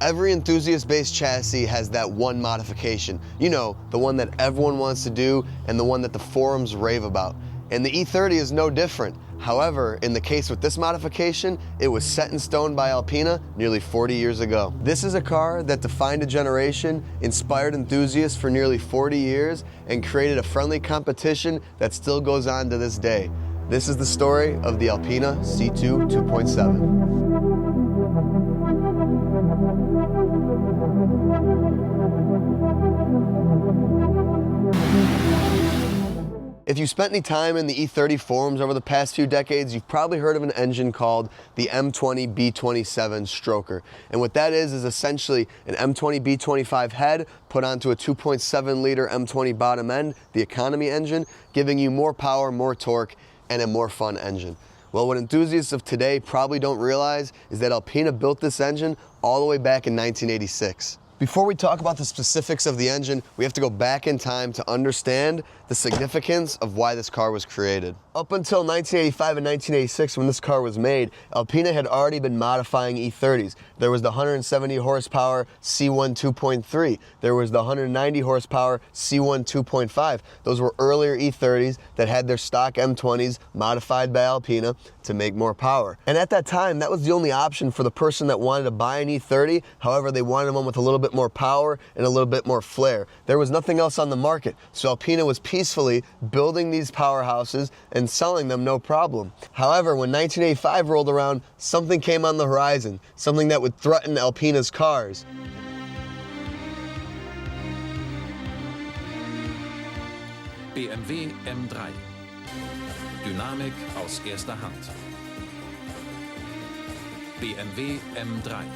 Every enthusiast-based chassis has that one modification. You know, the one that everyone wants to do and the one that the forums rave about. And the E30 is no different. However, in the case with this modification, it was set in stone by Alpena nearly 40 years ago. This is a car that defined a generation, inspired enthusiasts for nearly 40 years, and created a friendly competition that still goes on to this day. This is the story of the Alpina C2 2.7. If you spent any time in the E30 forums over the past few decades, you've probably heard of an engine called the M20B27 Stroker. And what that is essentially an M20B25 head put onto a 2.7 liter M20 bottom end, the economy engine, giving you more power, more torque, and a more fun engine. Well, what enthusiasts of today probably don't realize is that Alpena built this engine all the way back in 1986. Before we talk about the specifics of the engine, we have to go back in time to understand the significance of why this car was created. Up until 1985 and 1986, when this car was made, Alpena had already been modifying E30s. There was the 170 horsepower C1 2.3. There was the 190 horsepower C1 2.5. Those were earlier E30s that had their stock M20s modified by Alpena to make more power. And at that time, that was the only option for the person that wanted to buy an E30. However, they wanted one with a little bit more power and a little bit more flair. There was nothing else on the market, so Alpena was peacefully building these powerhouses and selling them no problem. However, when 1985 rolled around, something came on the horizon, something that would threaten Alpena's cars. BMW M3. Dynamik aus erster Hand. BMW M3.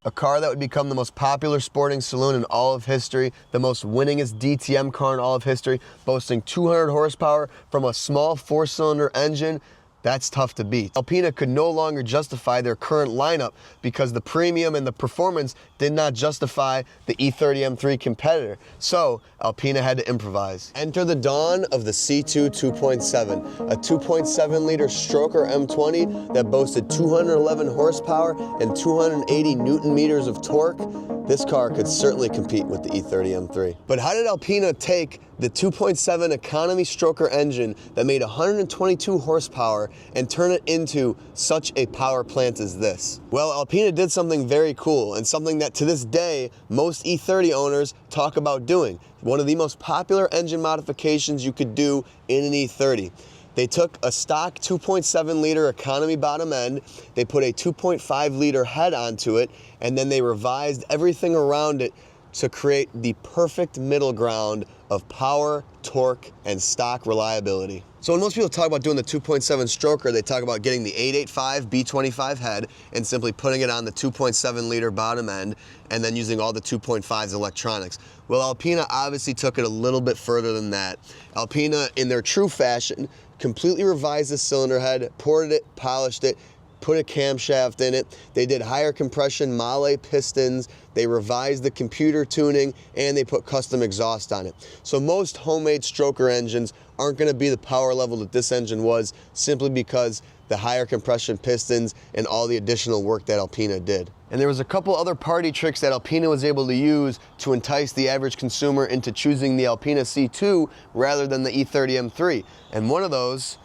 A car that would become the most popular sporting saloon in all of history, the most winningest DTM car in all of history, boasting 200 horsepower from a small 4-cylinder engine. That's tough to beat. Alpena could no longer justify their current lineup because the premium and the performance did not justify the E30 M3 competitor. So Alpena had to improvise. Enter the dawn of the C2 2.7, a 2.7 liter Stroker M20 that boasted 211 horsepower and 280 Newton meters of torque. This car could certainly compete with the E30 M3. But how did Alpena take the 2.7 economy Stroker engine that made 122 horsepower and turn it into such a power plant as this? Well, Alpena did something very cool and something that to this day most E30 owners talk about doing. One of the most popular engine modifications you could do in an E30. They took a stock 2.7 liter economy bottom end, they put a 2.5 liter head onto it, and then they revised everything around it to create the perfect middle ground of power, torque, and stock reliability. So when most people talk about doing the 2.7 Stroker, they talk about getting the 885 B25 head and simply putting it on the 2.7 liter bottom end and then using all the 2.5's electronics. Well, Alpena obviously took it a little bit further than that. Alpena, in their true fashion, completely revised the cylinder head, ported it, polished it, put a camshaft in it. They did higher compression Mahle pistons. They revised the computer tuning and they put custom exhaust on it. So most homemade Stroker engines aren't going to be the power level that this engine was, simply because the higher compression pistons and all the additional work that Alpena did. And there was a couple other party tricks that Alpena was able to use to entice the average consumer into choosing the Alpina C2 rather than the E30 M3. And one of those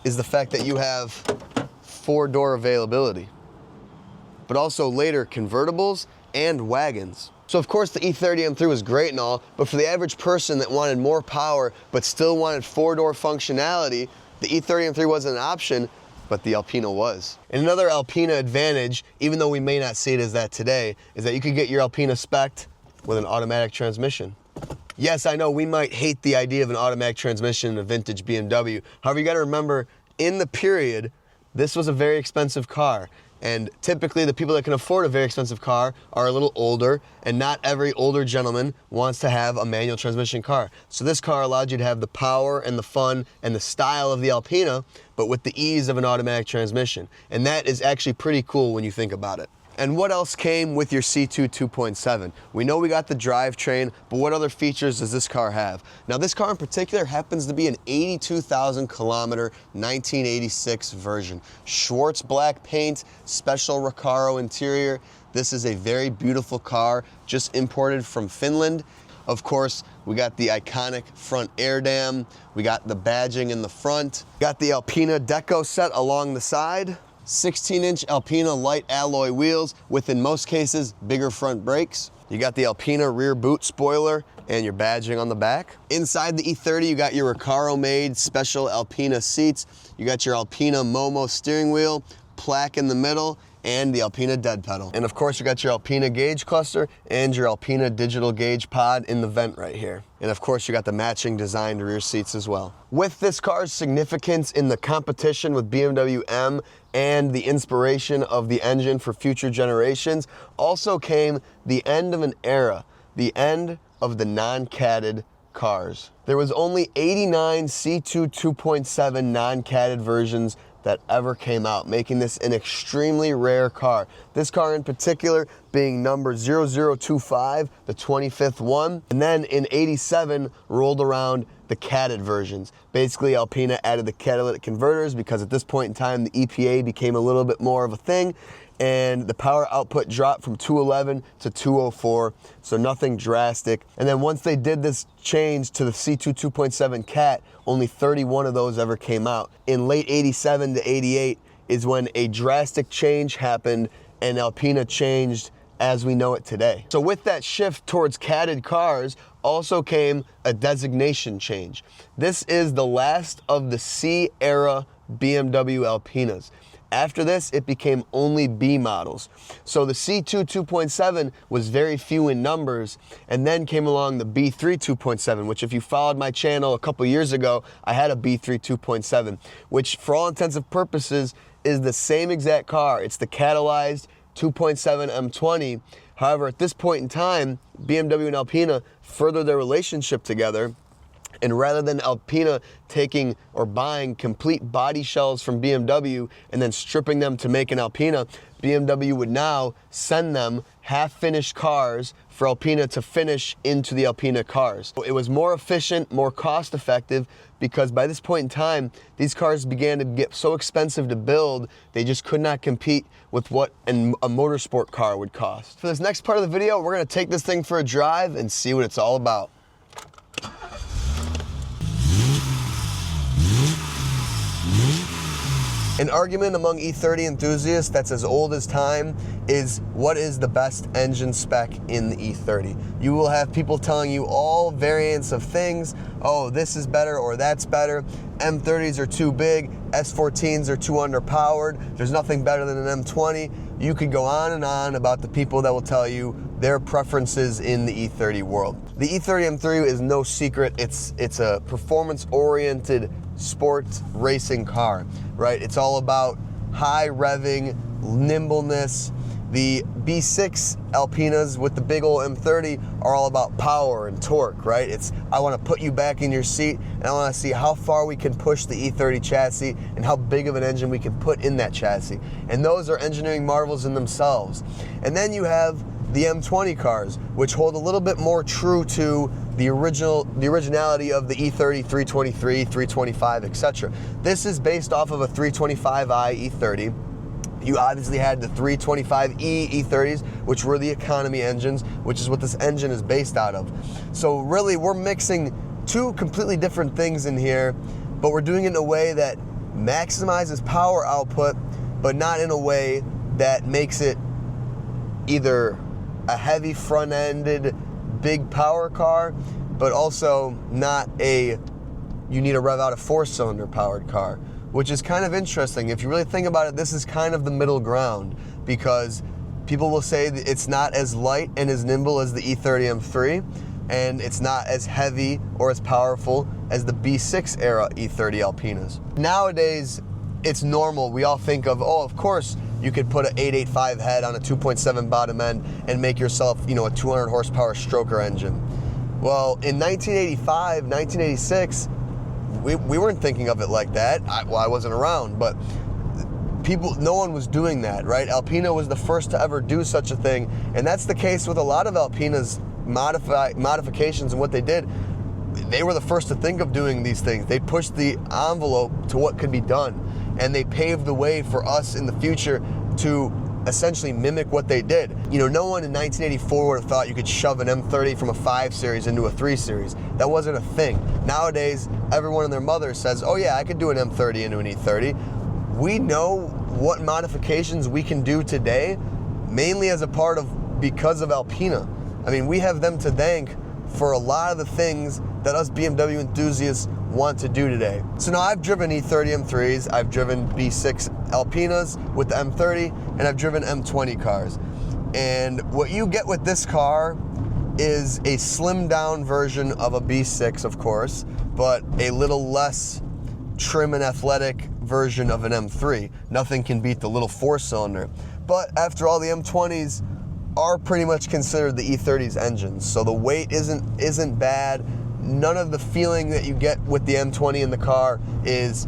is the fact that you have 4-door availability, but also later convertibles and wagons. So of course the E30 M3 was great and all, but for the average person that wanted more power but still wanted 4-door functionality, the E30 M3 wasn't an option, but the Alpena was. And another Alpena advantage, even though we may not see it as that today, is that you could get your Alpena spec'd with an automatic transmission. Yes, I know we might hate the idea of an automatic transmission in a vintage BMW. However, you gotta remember, in the period, this was a very expensive car, and typically the people that can afford a very expensive car are a little older, and not every older gentleman wants to have a manual transmission car. So this car allowed you to have the power and the fun and the style of the Alpena, but with the ease of an automatic transmission. And that is actually pretty cool when you think about it. And what else came with your C2 2.7? We know we got the drivetrain, but what other features does this car have? Now this car in particular happens to be an 82,000 kilometer 1986 version. Schwartz black paint, special Recaro interior. This is a very beautiful car, just imported from Finland. Of course, we got the iconic front air dam. We got the badging in the front. Got the Alpina deco set along the side. 16-inch Alpina light alloy wheels with, in most cases, bigger front brakes. You got the Alpina rear boot spoiler and your badging on the back. Inside the E30, you got your Recaro-made special Alpina seats. You got your Alpina Momo steering wheel, plaque in the middle, and the Alpina dead pedal. And of course, you got your Alpina gauge cluster and your Alpina digital gauge pod in the vent right here. And of course, you got the matching designed rear seats as well. With this car's significance in the competition with BMW M and the inspiration of the engine for future generations, also came the end of an era, the end of the non-catted cars. There was only 89 C2 2.7 non-catted versions that ever came out, making this an extremely rare car. This car in particular being number 0025, the 25th one. And then in 87 rolled around the catted versions. Basically, Alpina added the catalytic converters because at this point in time, the EPA became a little bit more of a thing, and the power output dropped from 211 to 204, so nothing drastic. And then once they did this change to the C2 2.7 cat, only 31 of those ever came out. In late 87 to 88 is when a drastic change happened and Alpina changed as we know it today. So with that shift towards catted cars also came a designation change. This is the last of the C era BMW Alpinas. After this, it became only B models. So the C2 2.7 was very few in numbers, and then came along the B3 2.7, which if you followed my channel a couple years ago, I had a B3 2.7, which for all intents and purposes is the same exact car. It's the catalyzed 2.7 M20. However, at this point in time, BMW and Alpina furthered their relationship together, and rather than Alpina taking or buying complete body shells from BMW and then stripping them to make an Alpina, BMW would now send them half-finished cars for Alpina to finish into the Alpina cars. It was more efficient, more cost-effective, because by this point in time, these cars began to get so expensive to build, they just could not compete with what a motorsport car would cost. For this next part of the video, we're gonna take this thing for a drive and see what it's all about. An argument among E30 enthusiasts that's as old as time is what is the best engine spec in the E30. You will have people telling you all variants of things. Oh, this is better or that's better. M30s are too big. S14s are too underpowered. There's nothing better than an M20. You could go on about the people that will tell you their preferences in the E30 world. The E30 M3 is no secret. It's a performance-oriented sports racing car, right? It's all about high revving, nimbleness. The B6 Alpinas with the big old M30 are all about power and torque, right? I want to put you back in your seat, and I want to see how far we can push the E30 chassis and how big of an engine we can put in that chassis. And those are engineering marvels in themselves. And then you have the M20 cars, which hold a little bit more true to the originality of the E30, 323, 325, etc. This is based off of a 325i E30. You obviously had the 325e E30s, which were the economy engines, which is what this engine is based out of. So really, we're mixing two completely different things in here, but we're doing it in a way that maximizes power output, but not in a way that makes it either a heavy front-ended big power car, but also not you need to rev out a 4-cylinder powered car, which is kind of interesting. If you really think about it, this is kind of the middle ground, because people will say that it's not as light and as nimble as the E30 M3, and it's not as heavy or as powerful as the B6 era E30 Alpinas. Nowadays, it's normal. We all think of, oh, of course, you could put an 885 head on a 2.7 bottom end and make yourself, a 200 horsepower stroker engine. Well, in 1985, 1986, we weren't thinking of it like that. I wasn't around, but no one was doing that, right? Alpina was the first to ever do such a thing, and that's the case with a lot of Alpina's modifications and what they did. They were the first to think of doing these things. They pushed the envelope to what could be done, and they paved the way for us in the future to essentially mimic what they did. You know, no one in 1984 would have thought you could shove an M30 from a 5 Series into a 3 Series. That wasn't a thing. Nowadays, everyone and their mother says, oh yeah, I could do an M30 into an E30. We know what modifications we can do today, mainly because of Alpena. I mean, we have them to thank for a lot of the things that us BMW enthusiasts want to do today. So now I've driven E30 M3s, I've driven B6 Alpenas with the M30, and I've driven M20 cars. And what you get with this car is a slimmed down version of a B6, of course, but a little less trim and athletic version of an M3. Nothing can beat the little 4-cylinder. But after all, the M20s are pretty much considered the E30's engines, so the weight isn't bad. None of the feeling that you get with the M20 in the car is,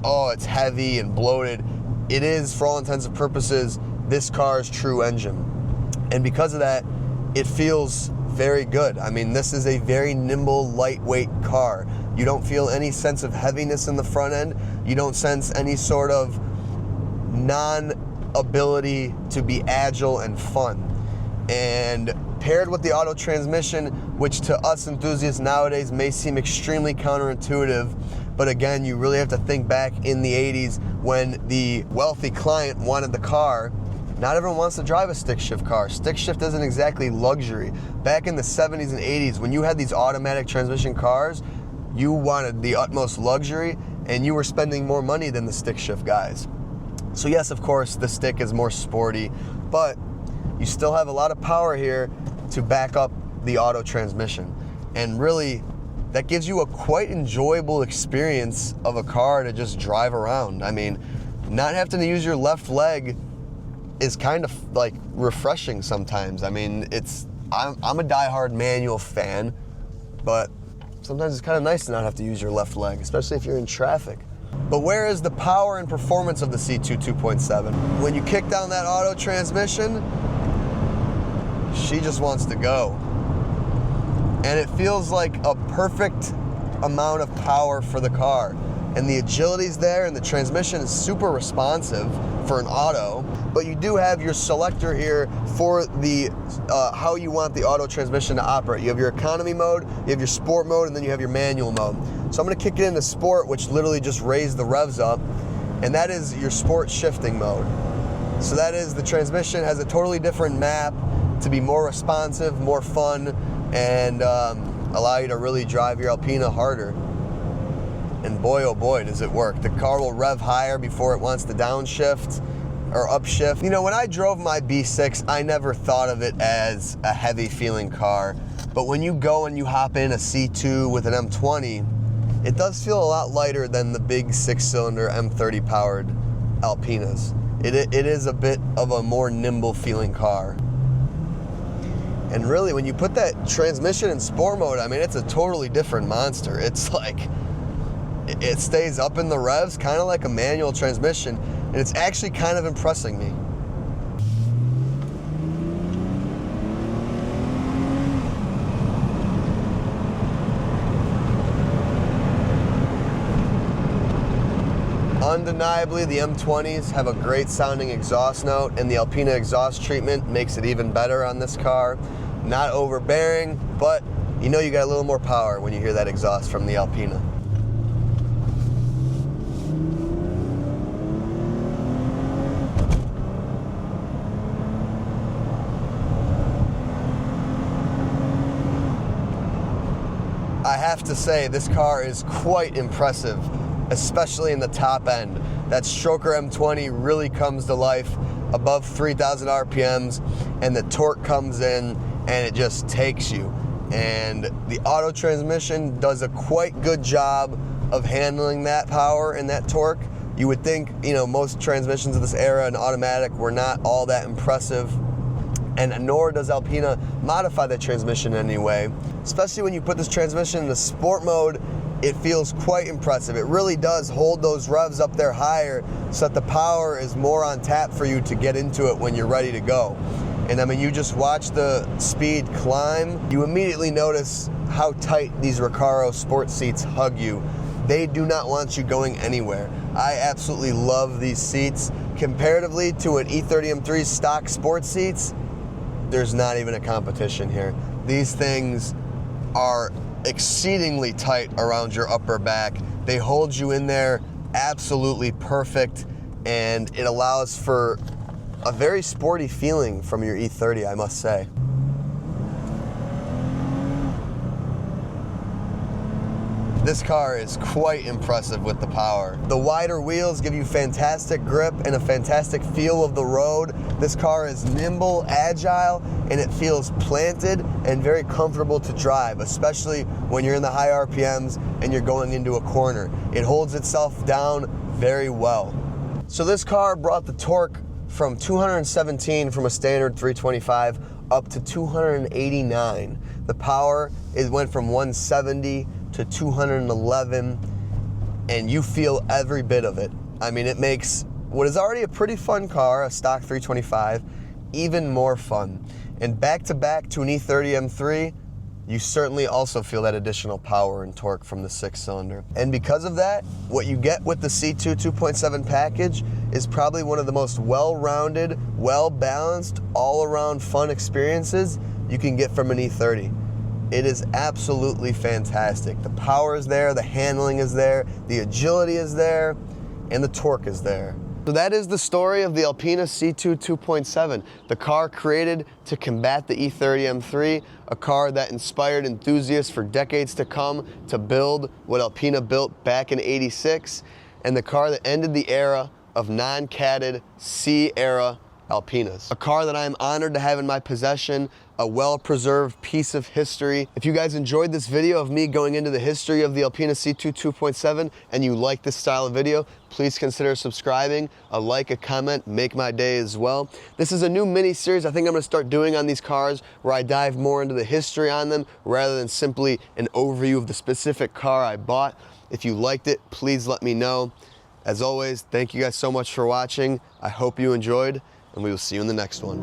oh, it's heavy and bloated. It is, for all intents and purposes, this car's true engine. And because of that, it feels very good. I mean, this is a very nimble, lightweight car. You don't feel any sense of heaviness in the front end. You don't sense any sort of non-ability to be agile and fun. And paired with the auto transmission, which to us enthusiasts nowadays may seem extremely counterintuitive, but again, you really have to think back in the 80s when the wealthy client wanted the car. Not everyone wants to drive a stick shift car. Stick shift isn't exactly luxury. Back in the 70s and 80s, when you had these automatic transmission cars, you wanted the utmost luxury, and you were spending more money than the stick shift guys. So yes, of course, the stick is more sporty, but you still have a lot of power here to back up the auto transmission. And really, that gives you a quite enjoyable experience of a car to just drive around. I mean, not having to use your left leg is kind of like refreshing sometimes. I mean, I'm a diehard manual fan, but sometimes it's kind of nice to not have to use your left leg, especially if you're in traffic. But where is the power and performance of the C2 2.7? When you kick down that auto transmission, she just wants to go. And it feels like a perfect amount of power for the car. And the agility's there, and the transmission is super responsive for an auto. But you do have your selector here for the how you want the auto transmission to operate. You have your economy mode, you have your sport mode, and then you have your manual mode. So I'm gonna kick it into sport, which literally just raised the revs up, and that is your sport shifting mode. So that is, the transmission has a totally different map to be more responsive, more fun, and allow you to really drive your Alpena harder. And boy, oh boy, does it work. The car will rev higher before it wants to downshift or upshift. You know, when I drove my B6, I never thought of it as a heavy feeling car. But when you go and you hop in a C2 with an M20, it does feel a lot lighter than the big 6-cylinder M30 powered Alpenas. It is a bit of a more nimble feeling car. And really, when you put that transmission in sport mode, I mean, it's a totally different monster. It's like, it stays up in the revs, kind of like a manual transmission, and it's actually kind of impressing me. Undeniably, the M20s have a great sounding exhaust note, and the Alpena exhaust treatment makes it even better on this car. Not overbearing, but you know you got a little more power when you hear that exhaust from the Alpena. I have to say, this car is quite impressive, especially in the top end. That Stroker M20 really comes to life above 3,000 RPMs, and the torque comes in and it just takes you. And the auto transmission does a quite good job of handling that power and that torque. You would think, you know, most transmissions of this era and automatic were not all that impressive, and nor does Alpena modify the transmission in any way. Especially when you put this transmission in the sport mode, it feels quite impressive. It really does hold those revs up there higher so that the power is more on tap for you to get into it when you're ready to go. And I mean, you just watch the speed climb, you immediately notice how tight these Recaro sport seats hug you. They do not want you going anywhere. I absolutely love these seats. comparatively to an E30 M3 stock sports seats, there's not even a competition here. These things are exceedingly tight around your upper back. They hold you in there absolutely perfect, and it allows for a very sporty feeling from your E30, I must say. This car is quite impressive with the power. The wider wheels give you fantastic grip and a fantastic feel of the road. This car is nimble, agile, and it feels planted and very comfortable to drive, especially when you're in the high RPMs and you're going into a corner. It holds itself down very well. So this car brought the torque from 217 from a standard 325 up to 289. The power, it went from 170 to 211, and you feel every bit of it. I mean, it makes what is already a pretty fun car, a stock 325, even more fun. And back to back to an E30 M3, you certainly also feel that additional power and torque from the 6-cylinder. And because of that, what you get with the C2 2.7 package is probably one of the most well-rounded, well-balanced, all-around fun experiences you can get from an E30. It is absolutely fantastic. The power is there, the handling is there, the agility is there, and the torque is there. So that is the story of the Alpina C2 2.7, the car created to combat the E30 M3, a car that inspired enthusiasts for decades to come to build what Alpina built back in '86, and the car that ended the era of non-catted C-era Alpinas. A car that I am honored to have in my possession, a well-preserved piece of history. If you guys enjoyed this video of me going into the history of the Alpina C2 2.7 and you like this style of video, please consider subscribing. A like, a comment, make my day as well. This is a new mini-series I think I'm gonna start doing on these cars where I dive more into the history on them rather than simply an overview of the specific car I bought. If you liked it, please let me know. As always, thank you guys so much for watching. I hope you enjoyed, and we will see you in the next one.